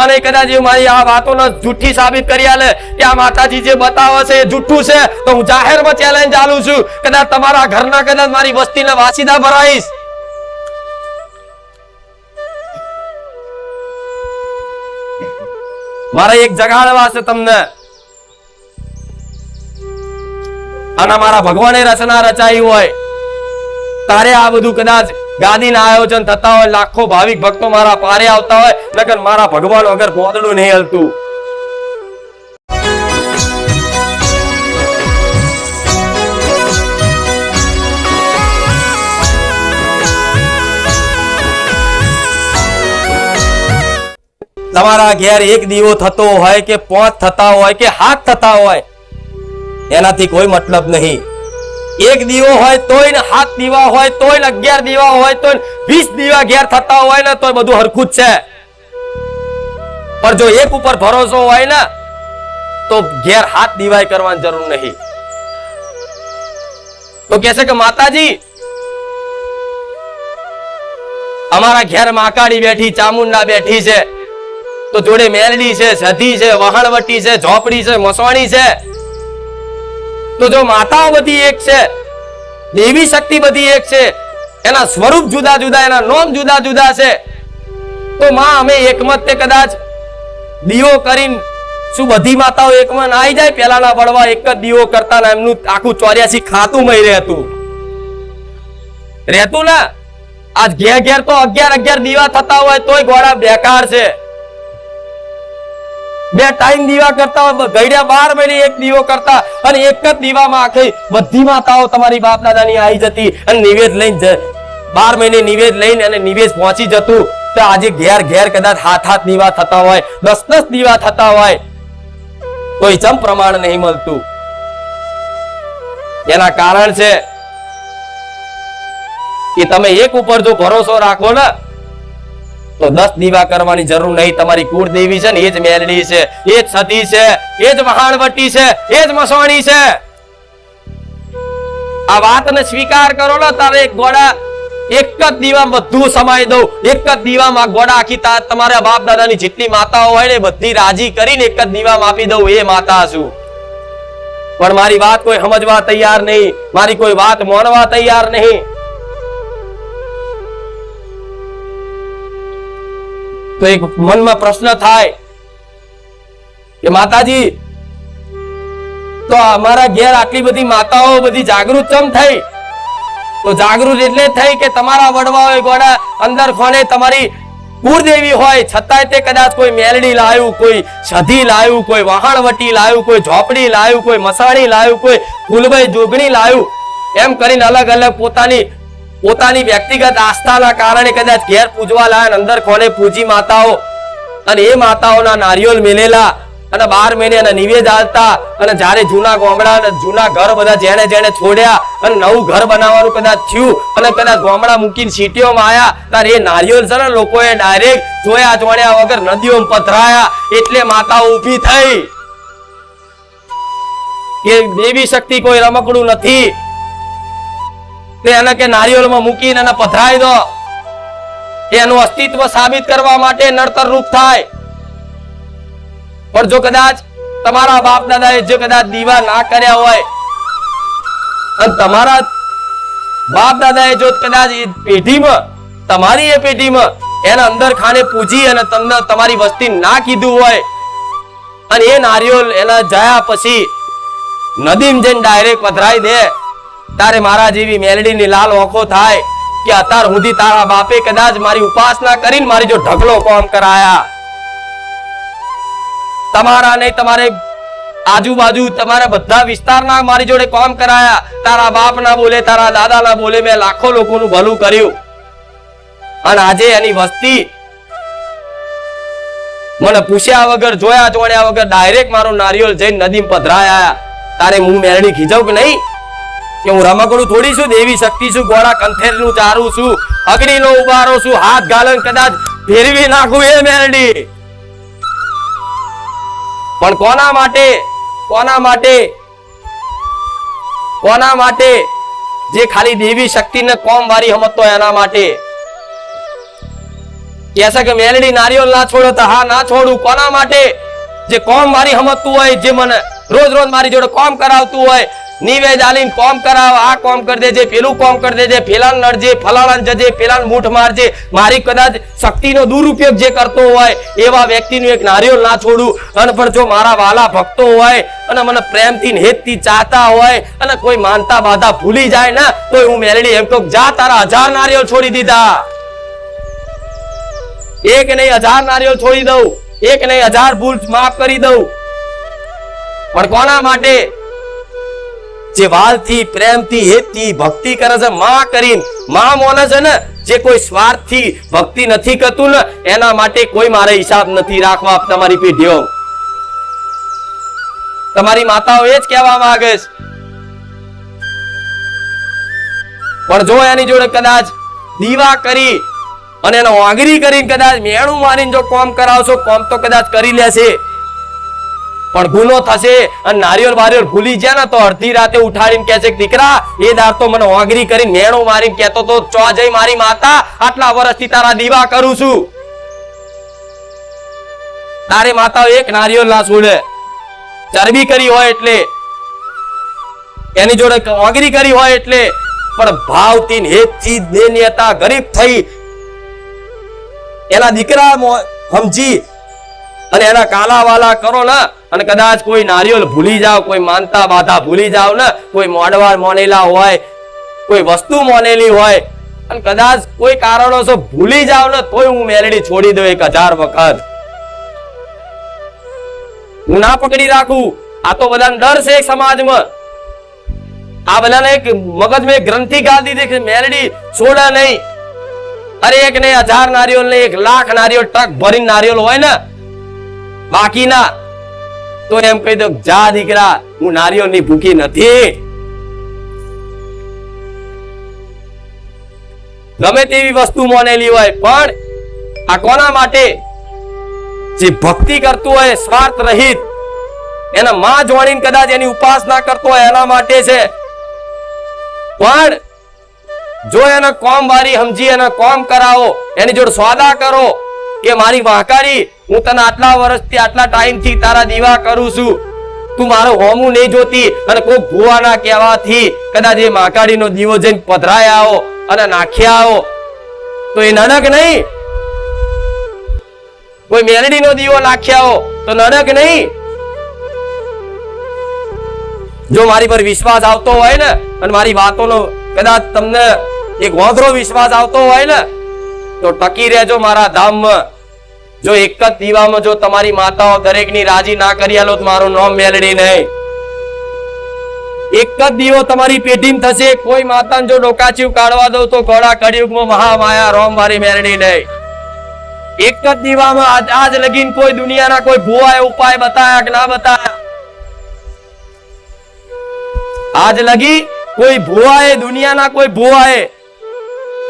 ભગવાને કદાચ મારી આ વાતોને જૂઠી સાબિત કરી આલે કે આ માતાજી જે બતાવે છે એ જૂઠું છે, તો હું જાહેરમાં ચેલેન્જ ચાલુ છું, કદાચ તમારા ઘરના કદાચ મારી વસ્તીના વાસીદા ભરાઈશ. મારે એક જગાડવા છે તમને, અને મારા ભગવાને રચના રચાઈ હોય તારે આ બધું કદાચ ગાદીના આયોજન થતા હોય, લાખો ભાવિક ભક્તો મારા પારે આવતા હોય, નકર મારા ભગવાન વગર ગોદડું નહીં હલતું. તમારા ઘેર એક દીવો થતો હોય કે 5 થતા હોય કે 7 થતા હોય એનાથી કોઈ મતલબ નહીં. એક દીવો હોય તોય ને 7 દીવા હોય તોય ને 11 દીવા હોય તોય 20 દીવા ઘેર થતા હોય ને તોય બધું હરખું જ છે. પણ જો એક ઉપર ભરોસો હોય ને તો ઘેર 7 દીવાય કરવાની જરૂર નહીં. તો કહે છે કે માતાજી અમારા ઘેર માકાડી બેઠી, ચામુંડા બેઠી છે, તો જોડે મેલડી છે, સધી છે, વહાણવટી છે, ઝોપડી છે, મસવાણી છે. તો જો માતાઓ બધી એક છે, દેવી શક્તિ બધી એક છે, એના સ્વરૂપ જુદા જુદા, એના નામ જુદા જુદા છે, તો માં અમે એકમત તે કદાચ દીવો કરીને શું બધી માતાઓ એકમાં ના આવી જાય? પેલાના વડવા એક જ દીવો કરતા ને એમનું આખું 84 ખાતું મય રહેતું ને. આજ ઘેર ઘેર તો 11 દીવા થતા હોય તોય ગોળા બેકાર છે. 2 ટાઈમ દીવા કરતા હોય, ગઈડ્યા 12 મહિને એક દીવો કરતા, અને એક જ દીવામાં આખી બધી માતાઓ તમારી બાપ દાદાની આવી જતી અને નિવેદ લઈને 12 મહિને નિવેદ લઈને અને નિવેદ પહોંચી જતું. તો આજે ઘેર ઘેર કદાચ 7 દીવા થતા હોય, 10 દીવા થતા હોય તો ચમ પ્રમાણ નહીં મળતું. એના કારણ છે કે તમે એક ઉપર જો ભરોસો રાખો ને તો 10 દીવા કરવાની જરૂર નહીં. તમારી કુળદેવી છે ને એ જ મેલડી છે, એ જ સતી છે, એ જ વહાણવટી છે, એ જ મસવાણી છે. આ વાતને સ્વીકાર કરો ને તારે એક ગોળા એક જ દીવા બધું સમાઈ દઉં. એક જ દીવામાં ગોળા આખી તમારા બાપ દાદાની જેટલી માતાઓ હોય ને બધી રાજી કરીને એક જ દીવામાં આપી દઉં. એ માતા છું. પણ મારી વાત કોઈ સમજવા તૈયાર નહીં, મારી કોઈ વાત માનવા તૈયાર નહીં. તો એક મનમાં પ્રશ્ન થાય કે માતાજી તો અમારા ઘેર આટલી બધી માતાઓ બધી જાગૃત ચમ થઈ? તો જાગૃત એટલે થઈ કે તમારા વડવાઓએ ગોળા અંદર ખોને તમારી કુળદેવી હોય છતાંય તે કદાચ કોઈ મેલડી લાવ્યું, કોઈ સધી લાવ્યું, કોઈ વહાણવટી લાવ્યું, કોઈ ઝોપડી લાવ્યું, કોઈ મસાણી લાવ્યું, કોઈ ફૂલભાઈ જોગણી લાવ્યું, એમ કરીને અલગ અલગ પોતાની વ્યક્તિગત આસ્થાના કારણે કદાચ ઘેર પૂજવા લાયા, અંદર કોને પૂજી માતાઓ, અને એ માતાઓના નારિયેળ મેલેલા અને 12 મહિને એના નિવેદ આલતા. અને જ્યારે જૂના ગામડા અને જૂના ઘર બધા જેણે છોડ્યા અને નવું ઘર બનાવવાનું કદાચ થયું અને કદાચ ગામડા મૂકીને સિટીઓમાં આયા, ત્યારે એ નારિયેળ છે ને લોકોએ ડાયરેક્ટ જોયા જોડ્યા વગર નદીઓમાં પધરાયા. એટલે માતાઓ ઊભી થઈ કે દેવી શક્તિ કોઈ રમકડું નથી, એને કે નારિયેળમાં મૂકીને એને પધરાઈ દો. એનું અસ્તિત્વ સાબિત કરવા માટે નડતર રૂપ થાય. પણ જો કદાચ તમારા બાપ દાદાએ જો કદાચ દીવા ના કર્યા હોય અને તમારા બાપ દાદાએ જો કદાચ એ પેઢીમાં તમારી એ પેઢીમાં એના અંદર ખાને પૂજી અને તમને તમારી વસ્તી ના કીધું હોય અને એ નારિયેળ એના જયા પછી નદીમાં જઈને ડાયરેક્ટ પધરાઈ દે, તારે મારા જેવી મેલડીની લાલ ઓખો થાય કે અત્યાર સુધી તારા બાપે કદાચ મારી ઉપાસના કરીને મારી જો ઢગલો કામ કરાયા. તમારા નહીં તમારે આજુબાજુ તમારા બધા વિસ્તારના મારી જોડે કામ કરાયા. તારા બાપ ના બોલે, તારા દાદા ના બોલે, મેં લાખો લોકોનું ભલું કર્યું. અને આજે એની વસ્તી મને પૂછ્યા વગર જોયા જોડ્યા વગર ડાયરેક્ટ મારું નારિયેળ જઈને નદીમાં પધરાયા. તારે હું મેલડી ખીજાવ કે નહીં? કે હું રમકડું થોડી છું, દેવી શક્તિ છું, ગોળા કંથેરનું ચારું છું, અગ્નિનો ઉબારો છું, હાથ ગાલન કદાચ ફેરવી નાખું એ મેલડી. પણ કોના માટે? કોના માટે? કોના માટે? જે ખાલી દેવી શક્તિને કોમ વારી સમજતો એના માટે. કહેશે કે મેલડી નારિયેળ ના છોડો તો હા ના છોડું. કોના માટે? જે કોમ મારી સમજતું હોય, જે મને રોજ રોજ મારી જોડે કોમ કરાવતું હોય, નિવેદ આલીને કોમ કરાવ, આ કોમ કરી દેજે, પેલું કોમ કરી દેજે, પેલાને નડજે, ફલાણાને જજે, પેલાને મૂઠ મારજે, મારી કદાચ શક્તિનો દુરુપયોગ જે કરતો હોય એવા વ્યક્તિનું એક નારિયેળ ના છોડું. અને પણ જો મારા વાલા ભક્તો હોય અને મને પ્રેમથી ને હેતથી ચાહતા હોય અને કોઈ માનતા બાધા ભૂલી જાય ને તો હું મેલડી એમ કહું, જા તારા 1000 નારિયેળ છોડી દીધા. એક નહીં 1000 નારિયેળ છોડી દઉં, એક નહીં 1000 ભૂલ માફ કરી દઉં. પણ કોના માટે? જે વાલથી, પ્રેમથી, હેતથી ભક્તિ કરે છે, માં કરીને માં મોને છે ને, જે કોઈ સ્વાર્થથી ભક્તિ નથી કરતું ને એના માટે કોઈ મારે હિસાબ નથી રાખવા. તમારી પેઢીઓ, તમારી માતાઓ એ જ કહેવા માંગે છે. પણ જો એની જોડે કદાચ દીવા કરી અને એને વાંગરી કરીને કદાચ મેણું મારીને જો કોમ કરાવશો, કોમ તો કદાચ કરી લેશે પણ ગુનો થશે. અને નારિયેળ બારિયેળ ભૂલી જાય ને તો અડધી રાતે ઉઠાડીને કહે છે કે દીકરા એ દાર તો મને વાંગરી કરીને મેણું મારીને કહેતો તો ચો જઈ મારી માતા, આટલા વર્ષથી તારા દીવા કરું છું. તારે માતા એક નારિયેળ ના છોડે. ચરબી કરી હોય એટલે, એની જોડે વાંગરી કરી હોય એટલે, પણ ભાવથી હેતથી દેનિયતા ગરીબ થઈ એના દીકરા સમજી અને એના કાલા વાલા કરો ને. અને કદાચ કોઈ નારિયેળ ભૂલી જાવ, કોઈ માનતા બાધા ભૂલી જાવ ને, કોઈ મોડવાર મોનેલા હોય, કોઈ વસ્તુ મોનેલી હોય અને કદાચ કોઈ કારણોસર ભૂલી જાવ ને તોય હું મેલડી છોડી દઉં 1000 વખત. હું ના પકડી રાખું. આ તો બધાને ડર છે સમાજમાં. આ બધાને એક મગજમાં એક ગ્રંથિ ગાળી દીધી કે મેલડી છોડે નહીં. અરે એક નહીં 1000 નારિયેળ ને 1 લાખ નારિયેળ ટ્રક ભરીને નારિયેળ હોય ને બાકીના તો એમ કહી દો, જા દીકરા હું નારિયેળ ની ભૂખી નથી. ગમે તેવી વસ્તુ મોનેલી હોય પણ આ કોના માટે? જે ભક્તિ કરતું હોય સ્વાર્થ રહિત, એના માં જોડીને કદાચ એની ઉપાસના કરતો હોય એના માટે છે. પણ જો એને કોમ વારી સમજી એને કોમ કરાવો, એની જોડે સોદા કરો કે મારી વાંકારી હું તને આટલા વર્ષથી આટલા ટાઈમથી તારા દીવા કરું છું, તું મારો હોમું નહીં જોતી અને કોઈ ભુવાના કહેવાથી કદાચ એ વાંકારીનો દીવો જઈને પધરાયા આવો અને નાખ્યા આવો તો એ નડક નહીં. કોઈ મેલડીનો દીવો નાખ્યા આવો તો નડક નહીં. જો મારી પર વિશ્વાસ આવતો હોય ને અને મારી વાતોનો કદાચ તમને એક વાંધરો વિશ્વાસ આવતો હોય ને તો ટકી રહેજો મારા ધામમાં. જો એક જ દીવામાં જો તમારી માતાઓ દરેકની રાજી ના કરી આલો તો મારું નામ મેલડી નહીં. એક જ દીવો તમારી પેઢીમાં થશે. કોઈ માતાને જો ડોકાચીવ કાઢવા દો તો ઘોડા કળિયુગમાં મહામાયા રોમ મારી મેલડી નહીં. એક જ દીવામાં આજ લગીન કોઈ દુનિયાના કોઈ ભુવાએ ઉપાય બતાયા કે ના બતાયા? આજ લગી કોઈ ભુવાએ, દુનિયાના કોઈ ભુવાએ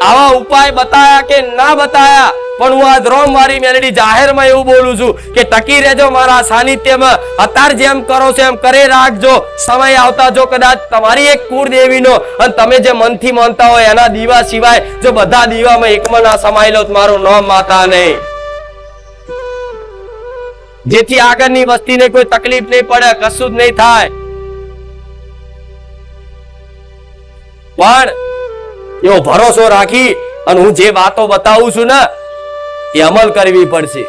આવા ઉપાય બતાયા કે ના બતાયા? પણ હું આજ રોમ મારી મેલડી જાહેરમાં એવું બોલું છું કે ટકી રહેજો મારા સાનિધ્યમાં. અત્યારે જેમ કરો છો એમ કરે રાખજો. સમય આવતા જો કદાચ તમારી એક કુળદેવીનો અને તમે જે મનથી માનતા હોય એના દીવા સિવાય જો બધા દીવામાં એકમાં ના સમાઈ લો તો મારું નામ માતા નહીં. જેથી આગળની વસ્તીને કોઈ તકલીફ નહીં પડે, કશું જ નહીં થાય. પણ એવો ભરોસો રાખી અને હું જે વાતો બતાવું છું ને એ અમલ કરવી પડશે.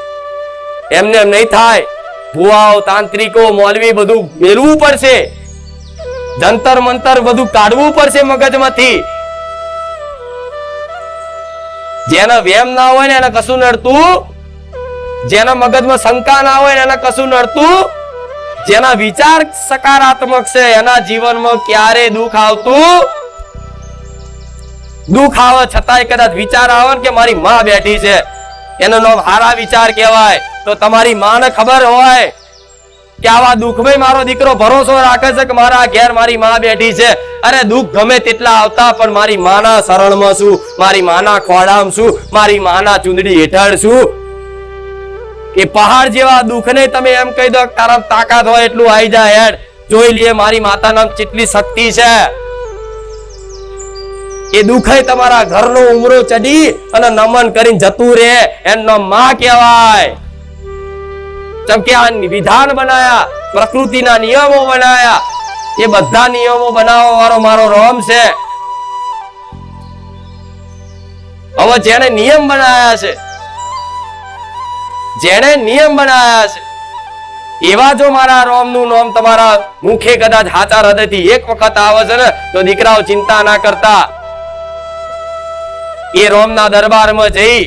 એમને એમ નહીં થાય. ભુવાઓ, તાંત્રિકો, મૌલવી બધું મેળવવું પડશે. જંતર મંતર બધું કાઢવું પડશે મગજમાંથી. જેના વેમ ના હોય ને એને કશું નડતું, જેના મગજમાં શંકા ના હોય ને એને કશું નડતું, જેના વિચાર સકારાત્મક છે એના જીવનમાં ક્યારે દુઃખ આવતું. દુઃખ આવે છતાંય કદાચ વિચાર આવે કે મારી માં બેઠી છે, એનો નામ હારા વિચાર કહેવાય. તો તમારી માને ખબર હોય કે આવા દુઃખમાં મારો દીકરો ભરોસો રાખે છે કે મારા ઘેર મારી માં બેઠી છે. અરે દુઃખ ગમે તેટલા આવતા પણ મારી માના શરણમાં છું, મારી માના ખોળામાં છું, મારી માના ચુંદડી હેઠળ છું. એ પહાડ જેવા દુઃખને તમે એમ કહી દો તારા તાકાત હોય એટલું આવી જાય હેડ, જોઈ લઈએ મારી માતાના કેટલી શક્તિ છે. એ દુઃખ તમારા ઘરનો ઉમરો ચડી અને નમન કરીને જતું રહે એનો માં કહેવાય. જેમ કે આ વિધાન બનાયા, પ્રકૃતિના નિયમો બનાયા, એ બધા નિયમો બનાવવા વાળો મારો રોમ છે. હવે જેને નિયમ બનાયા છે, જેને નિયમ બનાયા છે, એવા જો મારા રોમનું નામ તમારા મુખે કદાચ હાચા હૃદયથી એક વખત આવે છે ને, તો દીકરાઓ ચિંતા ના કરતા, એ રોમના દરબારમાં જઈ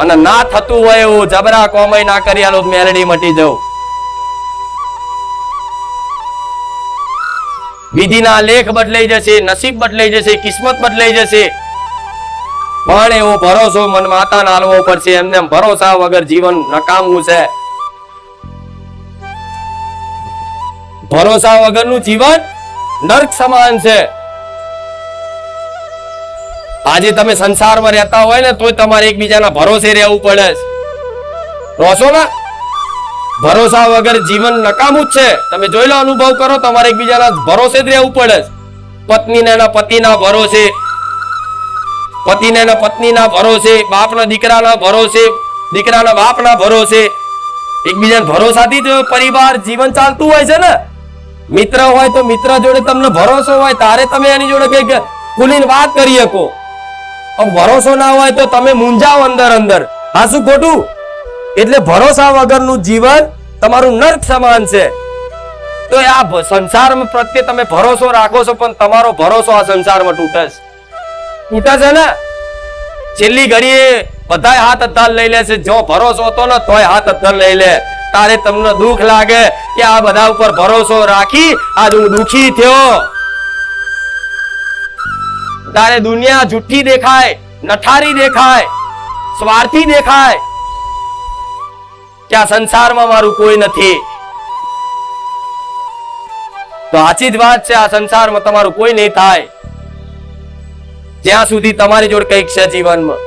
અને ના થતું હોય એવું જબરા કોમય ના કરી આલો મેલડી મટી જવું. વિધિના લેખ બદલાઈ જશે, નસીબ બદલાઈ જશે, કિસ્મત બદલાઈ જશે, પણ એવો ભરોસો મન માતાને આલવો પડશે. એમને ભરોસા વગર જીવન નકામું છે. ભરોસા વગરનું જીવન નર્ક સમાન છે. આજે તમે સંસારમાં રહેતા હોય ને તોય તમારે એકબીજાના ભરોસે રહેવું પડે. રોશો ના ભરોસા વગર જીવન નકામું જ છે. તમે જોઈ લો, અનુભવ કરો, તમારે એકબીજાના ભરોસે જ રહેવું પડે. પત્નીને એના પતિના ભરોસે, પતિને એના પત્નીના ભરોસે, બાપના દીકરાના ભરોસે, દીકરાના બાપના ભરોસે, એકબીજાના ભરોસાથી જ પરિવાર જીવન ચાલતું હોય છે ને. મિત્ર હોય તો મિત્ર જોડે તમને ભરોસો હોય તારે તમે એની જોડે કઈક ખુલીને વાત કરી શકો. ભરોસો ના હોય તો તમે મૂંઝાઓ અંદર અંદર. હા, શું ખોટું? એટલે ભરોસા વગરનું જીવન તમારું નર્ક સમાન છે. તો આ સંસારમાં પ્રત્યે તમે ભરોસો રાખો છો, પણ તમારો ભરોસો આ સંસારમાં તૂટે છે ને. છેલ્લી ઘડીએ બધા હાથ અદ્ધાર લઈ લે છે. જો ભરોસો હતો ને તોય હાથ અદ્ધાર લઈ લે. તારે તમને દુઃખ લાગે કે આ બધા ઉપર ભરોસો રાખી આજ હું દુઃખી થયો. તારે દુનિયા જુઠ્ઠી દેખાય, નઠારી દેખાય, સ્વાર્થી દેખાય, કે આ સંસારમાં મારું કોઈ નથી. તો સાચી જ વાત છે, આ સંસારમાં તમારું કોઈ નહીં થાય જ્યાં સુધી તમારી જોડે કંઈક છે જીવનમાં.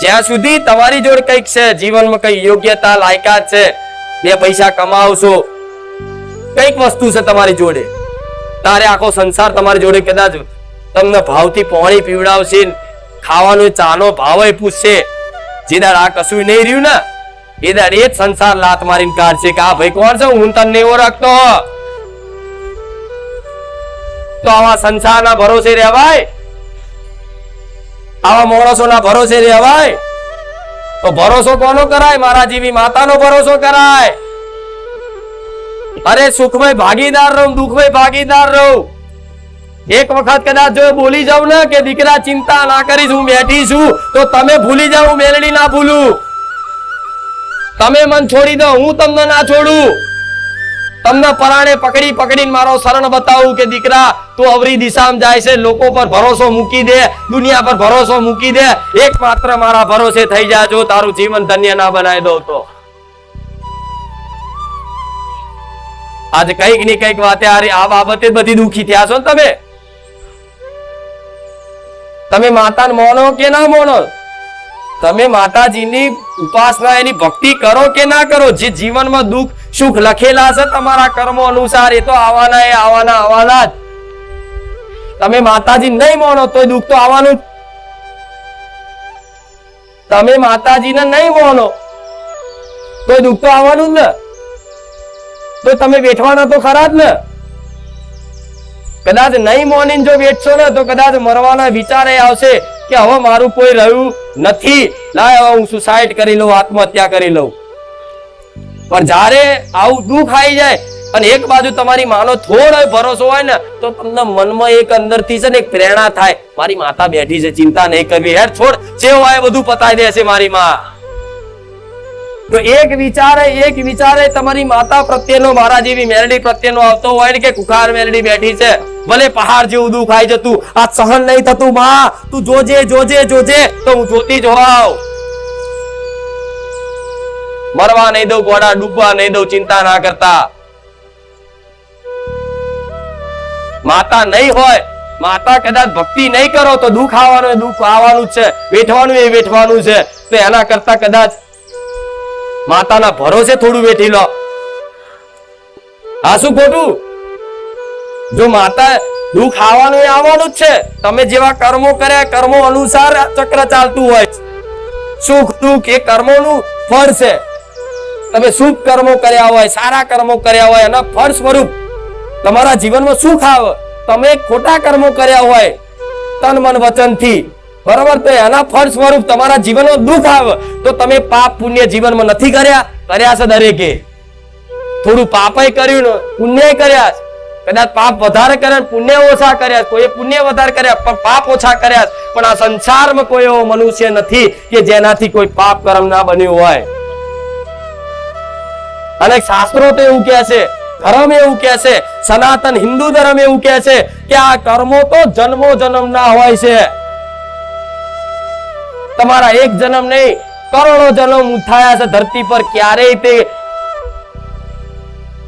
જ્યાં સુધી તમારી જોડે કંઈક છે જીવનમાં, કઈ યોગ્યતા લાયકાત છે, બે પૈસા કમાવશો, કઈક વસ્તુ છે તમારી જોડે, તારે આખો સંસાર તમારી જોડે કદાચ તમને ભાવથી પાણી પીવડાવશે, ખાવાનો ચાનો ભાવ પૂછશે. જે દાડ આ કશું નહીં રહ્યું ને એ દાડ એ જ સંસાર લાત મારીને કાઢશે કે આ ભાઈ કોણ છે, હું તને નહીં ઓળખતો. તો આવા સંસારના ભરોસે રહેવાય? આવા માણસોના ભરોસે રહેવાય? તો ભરોસો કોનો કરાય? મારા જેવી માતાનો ભરોસો કરાય. અરે સુખમય ભાગીદાર રહું, દુઃખમય ભાગીદાર રહું. એક વખત કદાચ જો બોલી જાઉં ને કે દીકરા ચિંતા ના કરીશ, હું બેઠી છું, તો તમે ભૂલી જાઓ, મેલડી ના ભૂલું. તમે મન છોડી દો, હું તમને ના છોડું. તમને પરાણે પકડી પકડીને મારો શરણ બતાવું કે દીકરા તું અવરી દિશામાં જાય છે, લોકો પર ભરોસો મૂકી દે, દુનિયા પર ભરોસો મૂકી દે, એકમાત્ર મારા ભરોસે થઈ જાજો, તારું જીવન ધન્ય ના બનાવી દઉં. તો આજે કઈક ની કઈક વાતે આ બાબતે બધી દુઃખી થયા છો ને તમે માતાને માનો કે ના માનો? તમે માતાજીની ઉપાસના, એની ભક્તિ કરો કે ના કરો? જે જીવનમાં દુઃખ સુખ લખેલા છે તમારા કર્મો અનુસાર, એ તો આવવાના, એ આવવાના જ. તમે માતાજી નહીં માનો તો દુઃખ તો આવવાનું. તમે માતાજીને નહીં માનો તો દુઃખ તો આવવાનું જ ને. તો તમે બેઠવાના તો ખરા જ ને. કદાચ નહીં માનીને જો બેઠશો ને તો કદાચ મરવાના વિચારે આવશે કે હવે મારું કોઈ રહ્યું નથી, લાય હવે હું સુસાઇડ કરી લઉં, આત્મહત્યા કરી લઉં. પણ જ્યારે આવું દુઃખ આવી જાય અને એક બાજુ તમારી માનો થોડો ભરોસો હોય ને, તો તમને મનમાં એક અંદરથી છે ને એક પ્રેરણા થાય, મારી માતા બેઠી છે, ચિંતા નહીં કરવી, હેર છોડ, જે હોય બધું પતાવી દેશે મારી માં. તો એક વિચારે તમારી માતા પ્રત્યેનો, મારા જેવી મેલડી પ્રત્યેનો આવતો હોય ને કે કુખાર મેલડી બેઠી છે, ભલે પહાડ જેવું દુઃખ આવી જતું, આ સહન નહીં થતું, માં તું જોજે જોજે જોજે, તો હું જોતી જ હોવ. મરવા નહીં દઉં, ઘોડા ડૂબવા નહીં દઉં, ચિંતા ના કરતા. માતા નહીં હોય, માતા કદાચ ભક્તિ નહીં કરો તો દુઃખ આવવાનું, દુઃખ આવવાનું જ છે, વેઠવાનું એ વેઠવાનું છે. તો એના કરતા કદાચ માતાના ભરોસે થોડું વેઠી લો. હા, શું ખોટું? જો માતા દુઃખ આવવાનું એ આવવાનું જ છે. તમે જેવા કર્મો કર્યા કર્મો અનુસાર ચક્ર ચાલતું હોય. સુખ દુઃખ એ કર્મોનું ફળ છે. તમે શુભ કર્મો કર્યા હોય, સારા કર્મો કર્યા હોય, એના ફળ સ્વરૂપ તમારા જીવનમાં સુખ આવે. તમે ખોટા કર્મો કર્યા હોય તન મન વચન થી, બરોબર, તો એના ફળ સ્વરૂપ તમારા જીવનમાં દુઃખ આવે. તો તમે પાપ પુણ્ય જીવનમાં નથી કર્યા? કર્યા છે દરેકે. થોડું પાપય કર્યું ને પુણ્ય કર્યા છે. કદાચ પાપ વધારે કર્યા, પુણ્ય ઓછા કર્યા. કોઈ પુણ્ય વધારે કર્યા પણ પાપ ઓછા કર્યા. પણ આ સંસારમાં કોઈ એવો મનુષ્ય નથી કે જેનાથી કોઈ પાપ કર્મ ના બન્યું હોય. અને શાસ્ત્રો તો એવું કહે છે, ધર્મ એવું કહે છે, સનાતન હિન્દુ ધર્મ એવું કહે છે કે આ કર્મો તો જન્મો જન્મ ના હોય છે. તમારા એક જન્મ નહીં, કરોડો જન્મ થયા છે ધરતી પર. ક્યારેય તે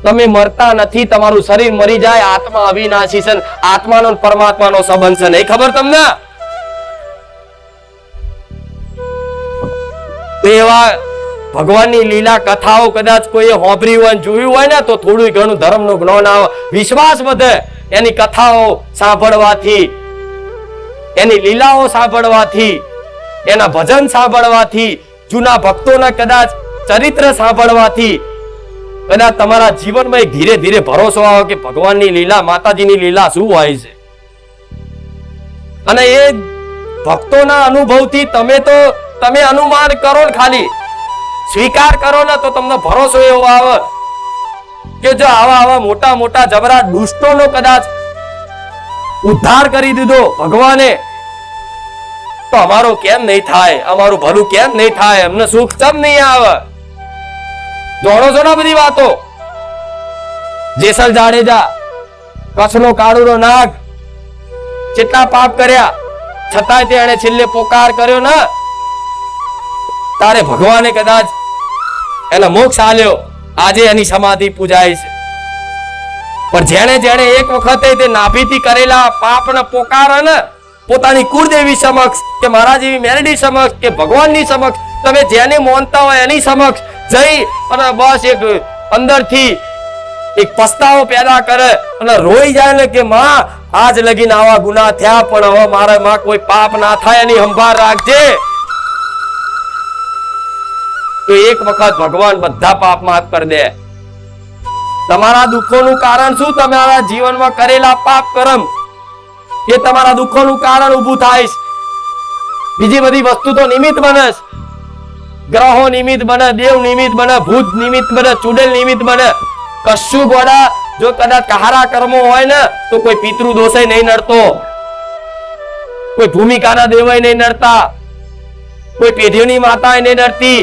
તમે મરતા નથી. તમારું શરીર મરી જાય, આત્મા અવિનાશી છે. આત્માનો પરમાત્માનો સંબંધ છે. નહીં ખબર તમને? એવા ભગવાનની લીલા કથાઓ કદાચ કોઈ હોંભરી હોય, જોયું હોય ને, તો થોડું ઘણું ધર્મનું જ્ઞાન આવે, વિશ્વાસ વધે. એની કથાઓ સાંભળવાથી, એની લીલાઓ સાંભળવાથી, એના ભજન સાંભળવાથી, જૂના ભક્તોના કદાચ ચરિત્ર સાંભળવાથી કદાચ તમારા જીવનમાં એક ધીરે ધીરે ભરોસો આવે કે ભગવાનની લીલા, માતાજીની લીલા શું હોય છે. અને એ ભક્તોના અનુભવથી તમે અનુમાન કરો ને, ખાલી સ્વીકાર કરો ને, તો તમને ભરોસો એવો આવે કે જો આવા મોટા મોટા જબરા દુષ્ટોનો કદાચ ઉદ્ધાર કરી દીધો ભગવાને, તો અમારો કેમ નહીં થાય? અમારું ભલું કેમ નહીં થાય? અમને સુખ કેમ નહીં આવે? જોડો છો ને બધી વાતો. જેસલ જાડેજા, કચ્છનો કાળુનો નાગ, કેટલા પાપ કર્યા છતાંય તેણે છેલ્લે પોકાર કર્યો ને, તારે ભગવાને કદાચ એને મોક્ષ આલ્યો. આજે એની સમાધિ પૂજાય છે. પણ જેણે જેણે એક વખતે તે નાભીથી કરેલા પાપને પોકારે ને, પોતાની કુળદેવી સમક્ષ કે મારા જેવી મેરડી સમક્ષ કે ભગવાનની સમક્ષ, તમે જેને માનતા હોય એની સમક્ષ જઈ અને બસ એક અંદરથી એક પસ્તાવો પેદા કરે અને રોઈ જાય ને કે માં, આજ લગીને આવા ગુનાહ થયા, પણ હવે મારે માં કોઈ પાપ ના થાય એની સંભાળ રાખજે. તો એક વખત ભગવાન બધા પાપ માફ કરી દે. તમારા દુઃખોનું કારણ શું? તમારા જીવનમાં કરેલા પાપ કર્મ એ તમારા દુઃખોનું કારણ ઊભું થાય. બીજી બધી વસ્તુ તો નિમિત્ત બને. ગ્રહો નિમિત્ત બને, દેવ નિમિત્ત બને, ભૂત નિમિત્ત બને, ચુડેલ નિમિત્ત બને. કશું ગોડા જો કદાચ કહારા કર્મો હોય ને, તો કોઈ પિતૃ દોષય નહીં નડતો, કોઈ ભૂમિકાના દેવાય નહીં નડતા, કોઈ પેઢીઓની માતા નહીં નડતી,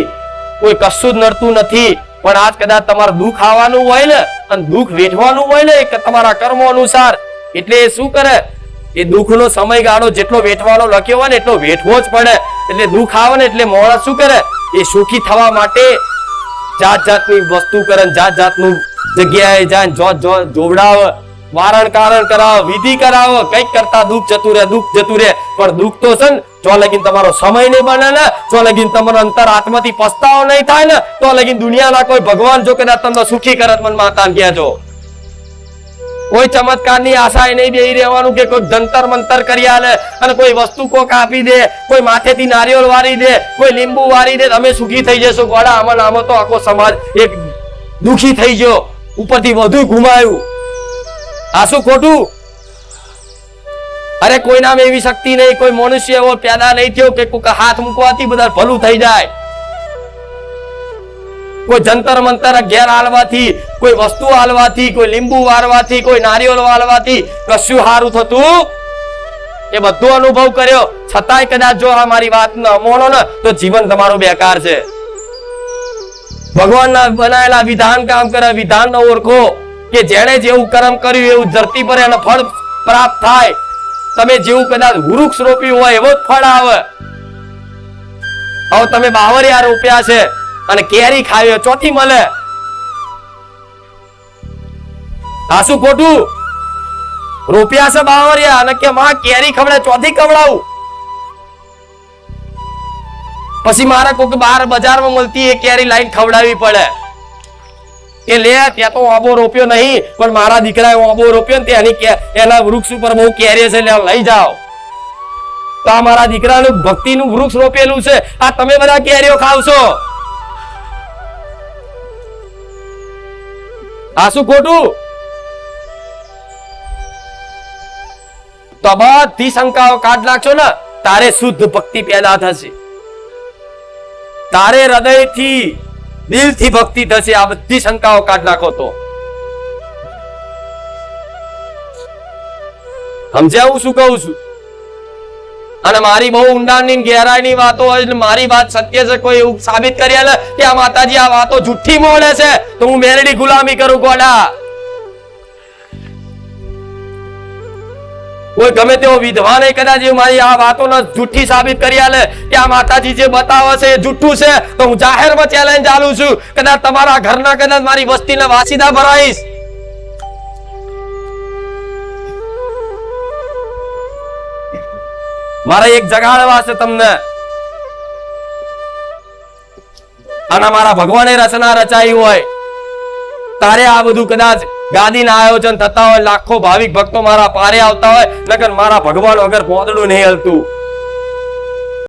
કોઈ કશું જ નડતું નથી. પણ આજ કદાચ તમારું દુઃખ આવવાનું હોય ને, અને દુઃખ વેઠવાનું હોય ને કે તમારા કર્મો અનુસાર, એટલે શું કરે? એ દુઃખનો સમયગાળો જેટલો વેઠવાનો લખ્યો હોય ને એટલો વેઠવો જ પડે. એટલે દુઃખ આવે ને એટલે માણસ શું કરે? એ સુખી થવા માટે જાત જાતની વસ્તુ કરે, જાત જાતનું જગ્યાએ જાય, જોવડાવે, વારણ કારણ કરાવે, વિધિ કરાવે, કઈક કરતા દુઃખ જતું રહે, દુઃખ જતું રહે. પણ દુઃખ તો છે ને, જો લગીન તમારો સમય નહીં બને ને, જો લગીન તમારો અંતર આત્માથી પસ્તાવો નહીં થાય ને, તો લગીન દુનિયાના કોઈ ભગવાન જો કદાચ તમને સુખી કરત, મન માતાને કહેજો. કોઈ ચમત્કારની આશાએ નહીં બેહી રહેવાનું કે કોઈ જંતર મંતર કરી આલે અને કોઈ વસ્તુ કોક આપી દે, કોઈ માથેથી નારિયેળ વારી દે, કોઈ લીંબુ વારી દે, તમે સુખી થઈ જશો. ગોડા આમાં તો આખો સમાજ એક દુખી થઈ ગયો, ઉપરથી વધુ ઘુમાયું. આ શું ખોટું? અરે કોઈનામાં એવી શક્તિ નહીં, કોઈ મનુષ્ય એવો પેદા નહીં થયો કે કોઈ હાથ મૂકવાથી બધા ભલું થઈ જાય. કોઈ જંતર મંતર ઘેર હાલવાથી, કોઈ વસ્તુ હાલવાથી, કોઈ લીંબુ વારવાથી, કોઈ નારિયેળ વાળવાથી કશું સારું થતું? એ બધું અનુભવ કર્યો છતાંય કદાચ જો આ મારી વાત ન માનો ને, તો જીવન તમારું બેકાર છે. ભગવાનના બનાવેલા વિધાન કામ કરે. વિધાન ઓળખો કે જેણે જેવું કર્મ કર્યું એવું ધરતી પર એને ફળ પ્રાપ્ત થાય. તમે જેવું કદાચ વૃક્ષ રોપ્યું હોય એવો જ ફળ આવે. હવે તમે બાવરિયા રોપ્યા છે અને કેરી ખાવી ચોથી મળે. આ શું ખોટું? રોપ્યા છે બાવરિયા અને કે માં કેરી ખવડે, ચોથી ખવડાવું. પછી મારે કોઈક બહાર બજારમાં મળતી એ કેરી લાઈન ખવડાવી પડે. કે લે ત્યાં તો ઓબો રોપ્યો નહીં પણ મારા દીકરાએ ઓબો રોપ્યો ને એના વૃક્ષ ઉપર બહુ કેરી છે, લઈ જાઓ. તો આ મારા દીકરાનું ભક્તિનું વૃક્ષ રોપેલું છે, આ તમે બધા કેરીઓ ખાવશો. આ શું ખોટું? તો બધી શંકાઓ કાઢ નાખશો ને તારે શુદ્ધ ભક્તિ પેદા થશે, તારે હૃદયથી દિલથી ભક્તિ થશે. આ બધી શંકાઓ કાઢ નાખો તો સમજ્યા હું શું કહું છું? અને મારી બહુ ઊંડાણની ગહેરાઈની વાતો હોય, મારી વાત સત્ય છે, કોઈ એવું સાબિત કરી આલે કે આ માતાજી આ વાતો જુઠ્ઠી બોલે છે તો હું મેરડી ગુલામી કરું ગોડા. કોઈ ગમે તેવો વિદ્વાન કદાચ મારી આ વાતોને જુઠ્ઠી સાબિત કરી આલે કે આ માતાજી જે બતાવે છે એ જુઠ્ઠું છે તો હું જાહેરમાં ચેલેન્જ ચાલું છું. કદાચ તમારા ઘરના કદાચ મારી વસ્તીને વાસીદા ભરાઈશ. મારે એક જગાડવા છે તમને. અને મારા ભગવાને રચના રચાઈ હોય તારે આ બધું કદાચ ગાદીના આયોજન થતા હોય, લાખો ભાવિક ભક્તો મારા પારે આવતા હોય, નકર મારા ભગવાન વગર પોતડું નહીં હલતું.